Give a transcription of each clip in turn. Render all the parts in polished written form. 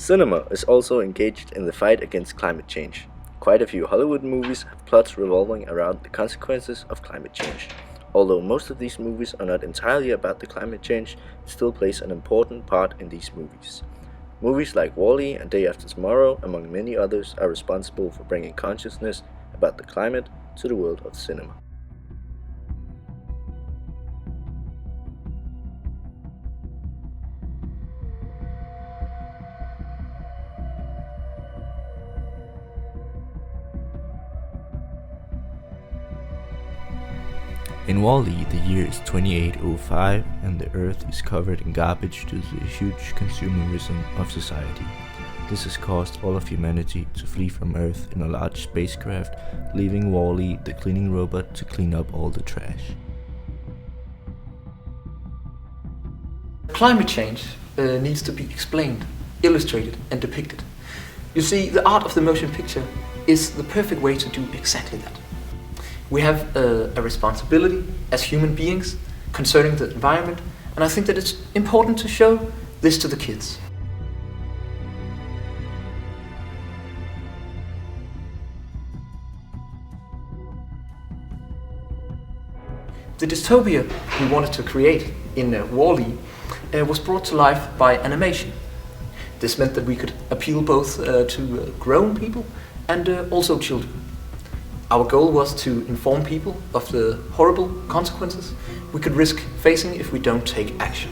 Cinema is also engaged in the fight against climate change. Quite a few Hollywood movies have plots revolving around the consequences of climate change. Although most of these movies are not entirely about the climate change, it still plays an important part in these movies. Movies like Wall-E and Day After Tomorrow, among many others, are responsible for bringing consciousness about the climate to the world of cinema. In Wall-E, the year is 2805 and the Earth is covered in garbage due to the huge consumerism of society. This has caused all of humanity to flee from Earth in a large spacecraft, leaving Wall-E, the cleaning robot, to clean up all the trash. Climate change needs to be explained, illustrated and depicted. You see, the art of the motion picture is the perfect way to do exactly that. We have a responsibility as human beings concerning the environment, and I think that it's important to show this to the kids. The dystopia we wanted to create in Wall-E was brought to life by animation. This meant that we could appeal both to grown people and also children. Our goal was to inform people of the horrible consequences we could risk facing if we don't take action.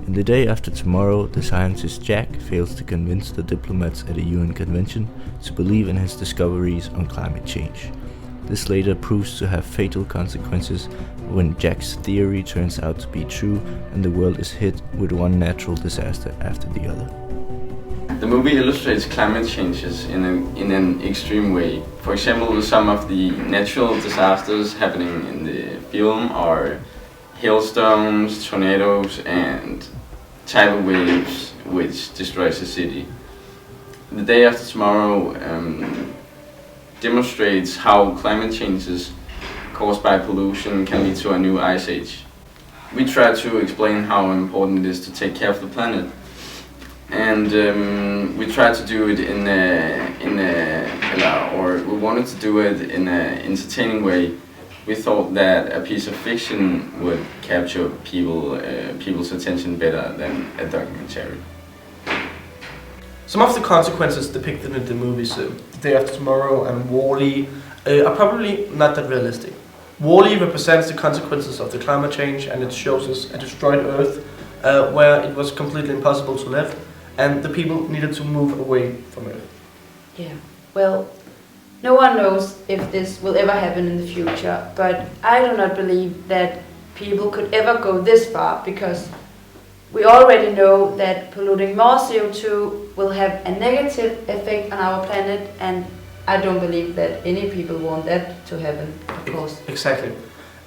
In The Day After Tomorrow, the scientist Jack fails to convince the diplomats at a UN convention to believe in his discoveries on climate change. This later proves to have fatal consequences when Jack's theory turns out to be true and the world is hit with one natural disaster after the other. The movie illustrates climate changes in an extreme way. For example, some of the natural disasters happening in the film are hailstones, tornadoes and tidal waves which destroys the city. The Day After Tomorrow demonstrates how climate changes caused by pollution can lead to a new ice age. We try to explain how important it is to take care of the planet. And we tried to do it we wanted to do it in an entertaining way. We thought that a piece of fiction would capture people's attention better than a documentary. Some of the consequences depicted in the movies The Day After Tomorrow and Wall-E are probably not that realistic. Wall-E represents the consequences of the climate change, and it shows us a destroyed Earth where it was completely impossible to live, and the people needed to move away from Earth. Yeah, well, no one knows if this will ever happen in the future, but I do not believe that people could ever go this far, because we already know that polluting more CO2 will have a negative effect on our planet, and I don't believe that any people want that to happen, of course. Exactly.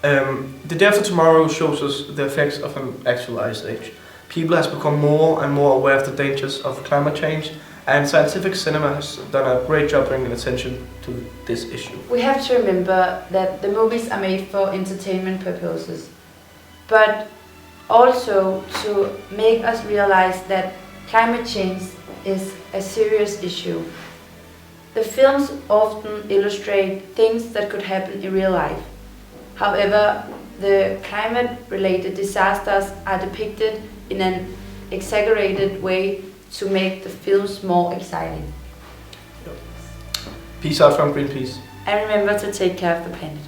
The Day After Tomorrow shows us the effects of an actual ice age. People has become more and more aware of the dangers of climate change, and scientific cinema has done a great job bringing attention to this issue. We have to remember that the movies are made for entertainment purposes, but also to make us realize that climate change is a serious issue. The films often illustrate things that could happen in real life. However, the climate-related disasters are depicted in an exaggerated way to make the films more exciting. Peace out from Greenpeace. And remember to take care of the planet.